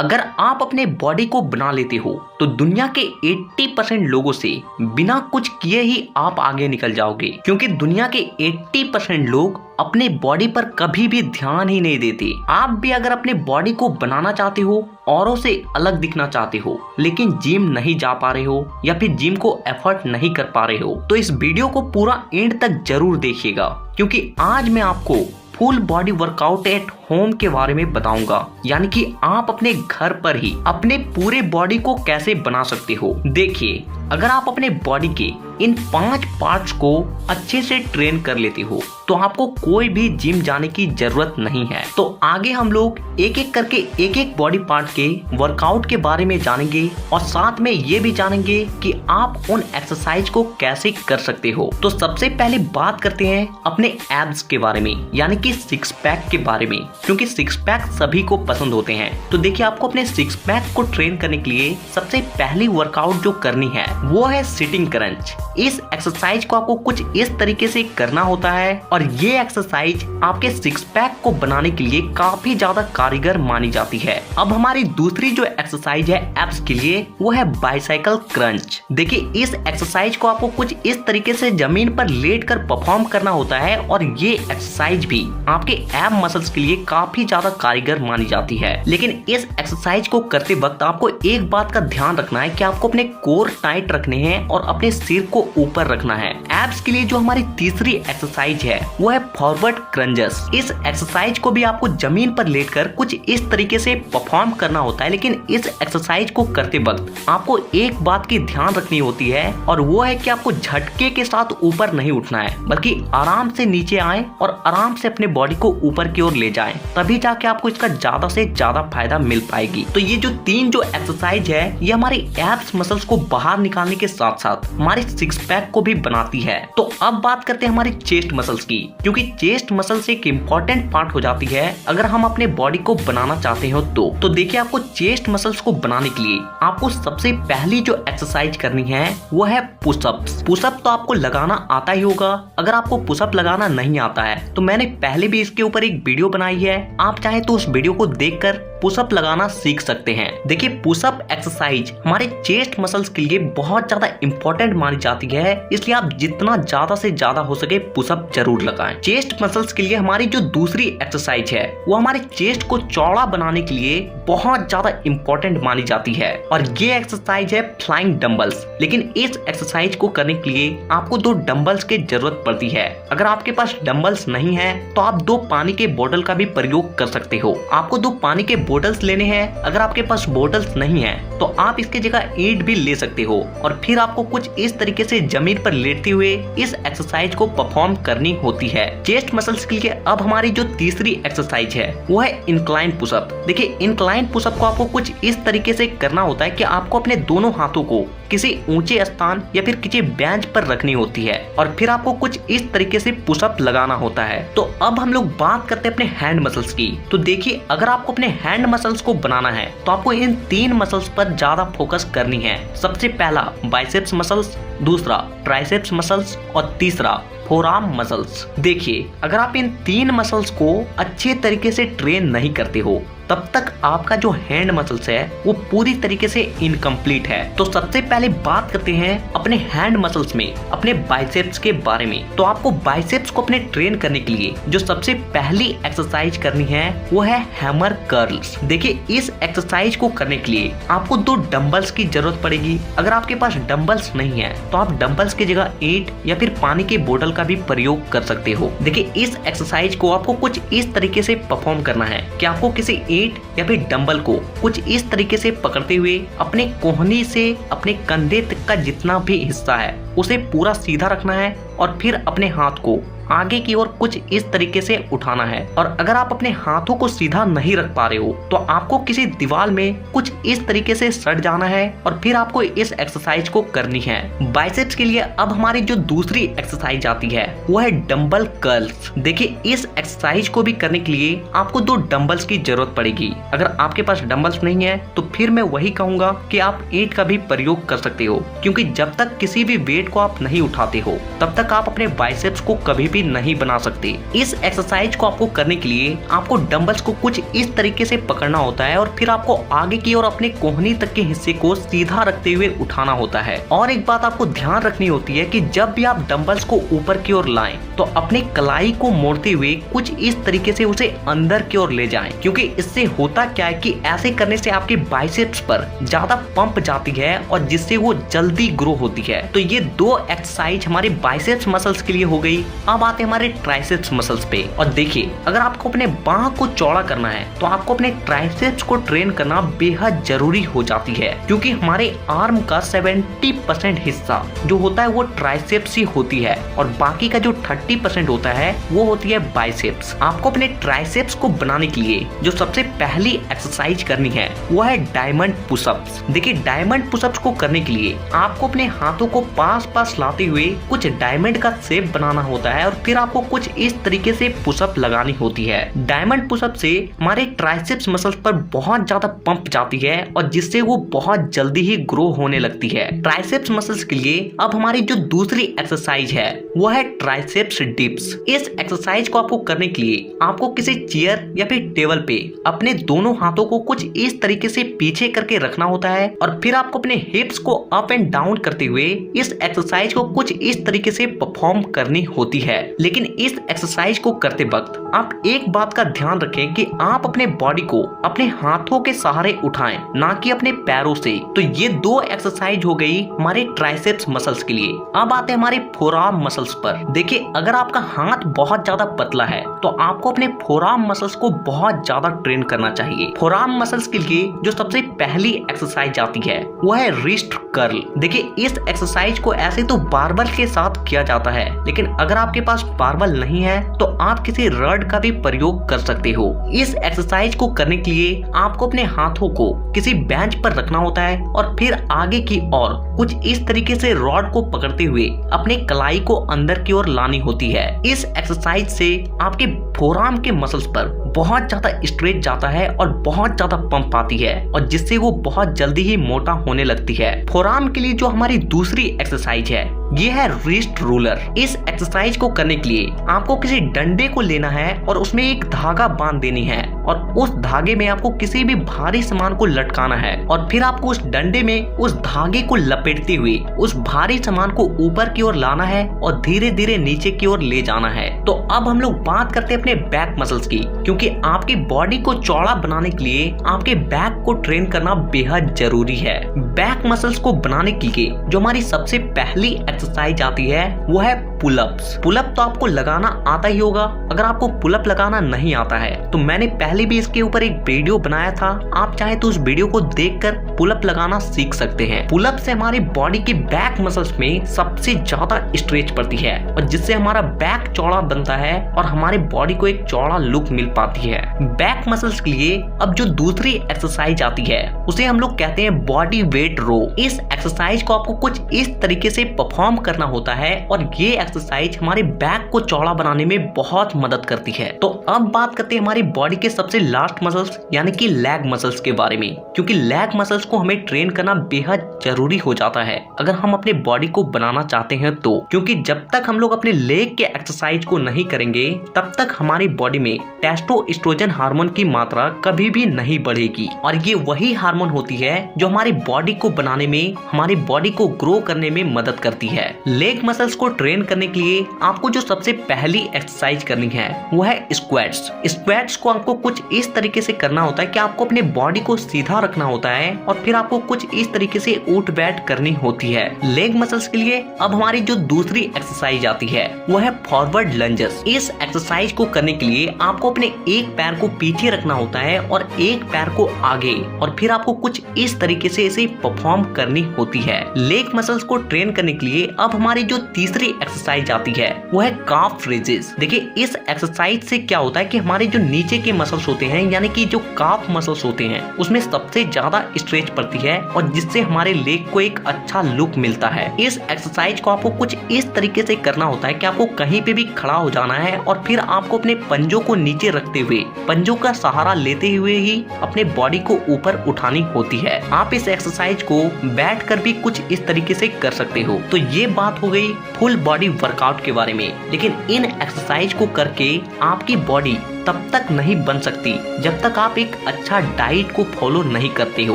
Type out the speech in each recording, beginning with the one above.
अगर आप अपने बॉडी को बना लेते हो तो दुनिया के 80% लोगों से बिना कुछ किए ही आप आगे निकल जाओगे, क्योंकि दुनिया के 80% लोग अपने बॉडी पर कभी भी ध्यान ही नहीं देते। आप भी अगर अपने बॉडी को बनाना चाहते हो, औरों से अलग दिखना चाहते हो, लेकिन जिम नहीं जा पा रहे हो या फिर जिम को एफर्ट नहीं कर पा रहे हो, तो इस वीडियो को पूरा एंड तक जरूर देखिएगा, क्योंकि आज मैं आपको full body workout at home के बारे में बताऊंगा। यानी कि आप अपने घर पर ही अपने पूरे बॉडी को कैसे बना सकते हो। देखिए, अगर आप अपने बॉडी के इन 5 पार्ट्स को अच्छे से ट्रेन कर लेते हो तो आपको कोई भी जिम जाने की जरूरत नहीं है। तो आगे हम लोग एक एक करके एक एक बॉडी पार्ट के वर्कआउट के बारे में जानेंगे और साथ में ये भी जानेंगे कि आप उन एक्सरसाइज को कैसे कर सकते हो। तो सबसे पहले बात करते हैं अपने एब्स के बारे में, यानी कि सिक्स पैक के बारे में, क्योंकि सिक्स पैक सभी को पसंद होते हैं। तो देखिए, आपको अपने सिक्स पैक को ट्रेन करने के लिए सबसे पहली वर्कआउट जो करनी है वो है सिटिंग क्रंच। इस एक्सरसाइज को आपको कुछ इस तरीके से करना होता है और ये एक्सरसाइज आपके सिक्स पैक को बनाने के लिए काफी ज्यादा कारगर मानी जाती है। अब हमारी दूसरी जो एक्सरसाइज है एब्स के लिए वो है बाइसाइकिल क्रंच। देखिए, इस एक्सरसाइज को आपको कुछ इस तरीके से जमीन पर लेट कर परफॉर्म करना होता है और ये एक्सरसाइज भी आपके एब मसल्स के लिए काफी ज्यादा कारगर मानी जाती है। लेकिन इस एक्सरसाइज को करते वक्त आपको एक बात का ध्यान रखना है कि आपको अपने कोर टाइट रखने हैं और अपने सिर को ऊपर रखना है। एब्स के लिए जो हमारी तीसरी एक्सरसाइज है वो है फॉरवर्ड क्रंचेस। इस एक्सरसाइज को भी आपको जमीन पर लेटकर कुछ इस तरीके से परफॉर्म करना होता है, लेकिन इस एक्सरसाइज को करते वक्त आपको एक बात की ध्यान रखनी होती है और वो है कि आपको झटके के साथ ऊपर नहीं उठना है, बल्कि आराम से नीचे आए और आराम से अपने बॉडी को ऊपर की ओर ले जाएं, तभी जाके आपको इसका ज्यादा से ज्यादा फायदा मिल पाएगी। तो ये जो 3 जो एक्सरसाइज है ये हमारी एब्स मसल्स को बाहर निकालने के साथ साथ हमारे सिक्स पैक को भी बनाती है। तो अब बात करते हैं हमारी चेस्ट मसल्स की, क्योंकि चेस्ट मसल्स एक इम्पोर्टेंट पार्ट हो जाती है अगर हम अपने बॉडी को बनाना चाहते हो तो देखिए, आपको चेस्ट मसल्स को बनाने के लिए आपको सबसे पहली जो एक्सरसाइज करनी है वो है पुशअप्स। पुशअप तो आपको लगाना आता ही होगा। अगर आपको पुशअप लगाना नहीं आता है तो मैंने पहले भी इसके ऊपर एक वीडियो बनाई है, आप चाहे तो उस वीडियो को देखकर पुशअप लगाना सीख सकते हैं। देखिए, पुशअप एक्सरसाइज हमारे चेस्ट मसल्स के लिए बहुत ज्यादा इंपॉर्टेंट मानी जाती है, इसलिए आप जितना ज्यादा से ज्यादा हो सके पुशअप जरूर लगाएं। चेस्ट मसल्स के लिए हमारी जो दूसरी एक्सरसाइज है वो हमारे चेस्ट को चौड़ा बनाने के लिए बहुत ज्यादा इंपॉर्टेंट मानी जाती है और ये एक्सरसाइज है फ्लाइंग डंबल्स। लेकिन इस एक्सरसाइज को करने के लिए आपको 2 डंबल्स की जरूरत पड़ती है। अगर आपके पास डंबल्स नहीं है तो आप 2 पानी के बोतल का भी प्रयोग कर सकते हो। आपको 2 पानी के बोतल्स लेने हैं। अगर आपके पास बोतल्स नहीं है तो आप इसके जगह ईंट भी ले सकते हो और फिर आपको कुछ इस तरीके से जमीन पर लेटते हुए इस एक्सरसाइज को परफॉर्म करनी होती है। चेस्ट मसल्स के लिए अब हमारी जो तीसरी एक्सरसाइज है वो है इंक्लाइन पुशअप। देखिए, इंक्लाइन पुशअप को आपको कुछ इस तरीके से करना होता है कि आपको अपने दोनों हाथों को किसी ऊंचे स्थान या फिर किसी बेंच पर रखनी होती है और फिर आपको कुछ इस तरीके से पुशअप लगाना होता है। तो अब हम लोग बात करते हैं अपने हैंड मसल्स की। तो देखिए, अगर आपको अपने हैंड मसल्स को बनाना है तो आपको इन 3 मसल्स पर ज्यादा फोकस करनी है। सबसे पहला बाइसेप्स मसल्स, दूसरा ट्राइसेप्स मसल्स और तीसरा फोरआर्म मसल्स। देखिए, अगर आप इन 3 मसल्स को अच्छे तरीके से ट्रेन नहीं करते हो तब तक आपका जो हैंड मसल्स है वो पूरी तरीके से इनकम्प्लीट है। तो सबसे पहले बात करते हैं अपने हैंड मसल्स में अपने बाइसेप्स के बारे में। तो आपको बाइसेप्स को अपने ट्रेन करने के लिए जो सबसे पहली एक्सरसाइज करनी है वो है हैमर कर्ल्स। देखिए, इस एक्सरसाइज को करने के लिए आपको 2 डंबल्स की जरूरत पड़ेगी। अगर आपके पास डंबल्स नहीं है तो आप डंबल्स की जगह ईंट या फिर पानी के बोतल का भी प्रयोग कर सकते हो। देखिए, इस एक्सरसाइज को आपको कुछ इस तरीके से परफॉर्म करना है कि आपको किसी या फिर डंबल को कुछ इस तरीके से पकड़ते हुए अपने कोहनी से अपने कंधे तक का जितना भी हिस्सा है उसे पूरा सीधा रखना है और फिर अपने हाथ को आगे की ओर कुछ इस तरीके से उठाना है। और अगर आप अपने हाथों को सीधा नहीं रख पा रहे हो तो आपको किसी दीवार में कुछ इस तरीके से सट जाना है और फिर आपको इस एक्सरसाइज को करनी है। बाइसेप्स के लिए अब हमारी जो दूसरी एक्सरसाइज आती है वो है डंबल कर्ल्स। देखिए, इस एक्सरसाइज को भी करने के लिए आपको 2 डंबल्स की जरूरत पड़ेगी। अगर आपके पास डंबल्स नहीं है तो फिर मैं वही कहूंगा कि आप ईंट का भी प्रयोग कर सकते हो, क्योंकि जब तक किसी भी वेट को आप नहीं उठाते हो तब तक तक आप अपने बाइसेप्स को कभी भी नहीं बना सकते। इस एक्सरसाइज को आपको करने के लिए आपको डंबल्स को कुछ इस तरीके से पकड़ना होता है और फिर आपको आगे की ओर अपने कोहनी तक के हिस्से को सीधा रखते हुए उठाना होता है। और एक बात आपको ध्यान रखनी होती है कि जब भी आप डंबल्स को ऊपर की ओर लाएं तो अपने कलाई को मोड़ते हुए कुछ इस तरीके से उसे अंदर की ओर ले जाएं, क्योंकि इससे होता क्या है कि ऐसे करने से आपके बाइसेप्स पर ज्यादा पंप जाती है और जिससे वो जल्दी ग्रो होती है। तो ये दो एक्सरसाइज हमारे बाइसेप्स मसल्स के लिए हो गई। अब आते हैं हमारे ट्राइसेप्स मसल्स पे। और देखिए, अगर आपको अपने बाह को चौड़ा करना है तो आपको अपने ट्राइसेप्स को ट्रेन करना बेहद जरूरी हो जाती है, क्योंकि हमारे आर्म का 70% हिस्सा जो होता है वो ट्राइसेप्स ही होती है और बाकी का जो 30% होता है वो होती है बाइसेप्स। आपको अपने ट्राइसेप्स को बनाने के लिए जो सबसे पहली एक्सरसाइज करनी है वो है डायमंड पुशअप्स। देखिए, डायमंड पुशअप्स को करने के लिए आपको अपने हाथों को पास पास लाते हुए कुछ डायमंड का शेप बनाना होता है और फिर आपको कुछ इस तरीके से पुशअप लगानी होती है। डायमंड पुशअप से हमारे ट्राइसेप्स मसल्स पर बहुत ज्यादा पंप जाती है और जिससे वो बहुत जल्दी ही ग्रो होने लगती है। ट्राइसेप्स मसल्स के लिए अब हमारी जो दूसरी एक्सरसाइज है वो है ट्राइसेप्स डिप्स। इस एक्सरसाइज को आपको करने के लिए आपको किसी चेयर या फिर टेबल पे अपने दोनों हाथों को कुछ इस तरीके से पीछे करके रखना होता है और फिर आपको अपने हिप्स को अप एंड डाउन करते हुए इस एक्सरसाइज को कुछ इस तरीके से परफॉर्म करनी होती है। लेकिन इस एक्सरसाइज को करते वक्त आप एक बात का ध्यान रखें कि आप अपने बॉडी को अपने हाथों के सहारे उठाएं, ना कि अपने पैरों से। तो ये दो एक्सरसाइज हो गई हमारे ट्राइसेप्स मसल्स के लिए। अब आते हैं हमारे फोरआर्म मसल्स पर। देखिए, अगर आपका हाथ बहुत ज्यादा पतला है तो आपको अपने फोरआर्म मसल्स को बहुत ज्यादा ट्रेन करना चाहिए। फोरआर्म मसल्स के लिए जो सबसे पहली एक्सरसाइज आती है वो है रिस्ट कर्ल। देखिए, इस एक्सरसाइज को ऐसे तो बारबल के साथ किया जाता है, लेकिन अगर आपके पास बारबल नहीं है तो आप किसी रड का भी प्रयोग कर सकते हो। इस एक्सरसाइज को करने के लिए आपको अपने हाथों को किसी बेंच पर रखना होता है और फिर आगे की ओर कुछ इस तरीके से रॉड को पकड़ते हुए अपने कलाई को अंदर की ओर लानी होती है। इस एक्सरसाइज से आपके फोरआर्म के मसल्स पर बहुत ज्यादा स्ट्रेच जाता है और बहुत ज्यादा पंप आती है और जिससे वो बहुत जल्दी ही मोटा होने लगती है। फोरआर्म के लिए जो हमारी दूसरी एक्सरसाइज है ये है रिस्ट रोलर। इस एक्सरसाइज को करने के लिए आपको किसी डंडे को लेना है और उसमें एक धागा बांध देनी है और उस धागे में आपको किसी भी भारी सामान को लटकाना है और फिर आपको उस डंडे में उस धागे को लपेटते हुए उस भारी सामान को ऊपर की ओर लाना है और धीरे धीरे नीचे की ओर ले जाना है। तो अब हम लोग बात करते हैं अपने बैक मसल्स की, क्योंकि आपकी बॉडी को चौड़ा बनाने के लिए आपके बैक को ट्रेन करना बेहद जरूरी है। बैक मसल्स को बनाने के लिए जो हमारी सबसे पहली एक्सरसाइज आती है वो है पुलअप्स। पुलअप तो आपको लगाना आता ही होगा। अगर आपको पुलअप लगाना नहीं आता है तो मैंने पहले भी इसके ऊपर एक वीडियो बनाया था, आप चाहे तो उस वीडियो को देखकर पुलअप लगाना सीख सकते हैं। पुलअप से हमारी बॉडी के बैक मसल्स में सबसे ज्यादा स्ट्रेच पड़ती है और जिससे हमारा बैक चौड़ा बनता है और हमारे बॉडी को एक चौड़ा लुक मिल पाती है। बैक मसल्स के लिए अब जो दूसरी एक्सरसाइज आती है उसे हम लोग कहते हैं बॉडी वेट रो। इस एक्सरसाइज को आपको कुछ इस तरीके से परफॉर्म करना होता है और ये एक्सरसाइज हमारे बैक को चौड़ा बनाने में बहुत मदद करती है। तो अब बात करते हैं हमारी बॉडी के सबसे लास्ट मसल्स यानी कि लेग मसल्स के बारे में, क्योंकि लेग मसल्स को हमें ट्रेन करना बेहद जरूरी हो जाता है अगर हम अपने बॉडी को बनाना चाहते हैं तो, क्योंकि जब तक हम लोग अपने लेग के एक्सरसाइज को नहीं करेंगे तब तक हमारी बॉडी में टेस्टोस्टेरोन हार्मोन की मात्रा कभी भी नहीं बढ़ेगी और ये वही हार्मोन होती है जो हमारी बॉडी को बनाने में, हमारी बॉडी को ग्रो करने में मदद करती है। लेग मसल्स को ट्रेन करने के लिए आपको जो सबसे पहली एक्सरसाइज करनी है वो है स्क्वाट्स। स्क्वाट्स को आपको कुछ इस तरीके से करना होता है कि आपको अपने बॉडी को सीधा रखना होता है और फिर आपको कुछ इस तरीके से उठ बैठ करनी होती है। लेग मसल्स के लिए अब हमारी जो दूसरी एक्सरसाइज आती है वो है फॉरवर्ड लंजेस। इस एक्सरसाइज को करने के लिए आपको अपने एक पैर को पीछे रखना होता है और एक पैर को आगे और फिर आपको कुछ इस तरीके से इसे परफॉर्म करनी होती है। लेग मसल्स को ट्रेन करने के लिए अब हमारी जो तीसरी एक्सरसाइज आती है वो है काफ रेजेस। देखिए, इस एक्सरसाइज से क्या होता है कि हमारे जो नीचे के मसल्स होते हैं यानी कि जो काफ मसल्स होते हैं उसमें सबसे ज्यादा स्ट्रेच पड़ती है और जिससे हमारे लेग को एक अच्छा लुक मिलता है। इस एक्सरसाइज को आपको कुछ इस तरीके से करना होता है कि आपको कहीं पे भी खड़ा हो जाना है और फिर आपको अपने पंजों को नीचे रखते हुए पंजों का सहारा लेते हुए ही अपने बॉडी को ऊपर उठानी होती है। आप इस एक्सरसाइज को बैठकर भी कुछ इस तरीके से कर सकते हो। तो ये बात हो गई फुल बॉडी वर्कआउट के बारे में, लेकिन इन एक्सरसाइज को करके आपकी बॉडी तब तक नहीं बन सकती जब तक आप एक अच्छा डाइट को फॉलो नहीं करते हो,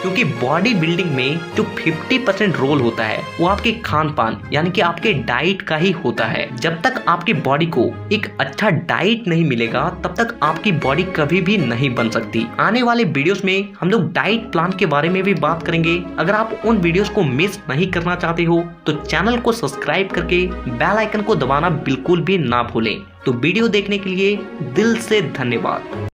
क्योंकि बॉडी बिल्डिंग में जो 50% रोल होता है वो आपके खान पान यानी कि आपके डाइट का ही होता है। जब तक आपकी बॉडी को एक अच्छा डाइट नहीं मिलेगा तब तक आपकी बॉडी कभी भी नहीं बन सकती। आने वाले वीडियोस में हम लोग डाइट प्लान के बारे में भी बात करेंगे। अगर आप उन वीडियोस को मिस नहीं करना चाहते हो तो चैनल को सब्सक्राइब करके बेल आइकन को दबाना बिल्कुल भी ना भूलें। तो वीडियो देखने के लिए दिल से धन्यवाद।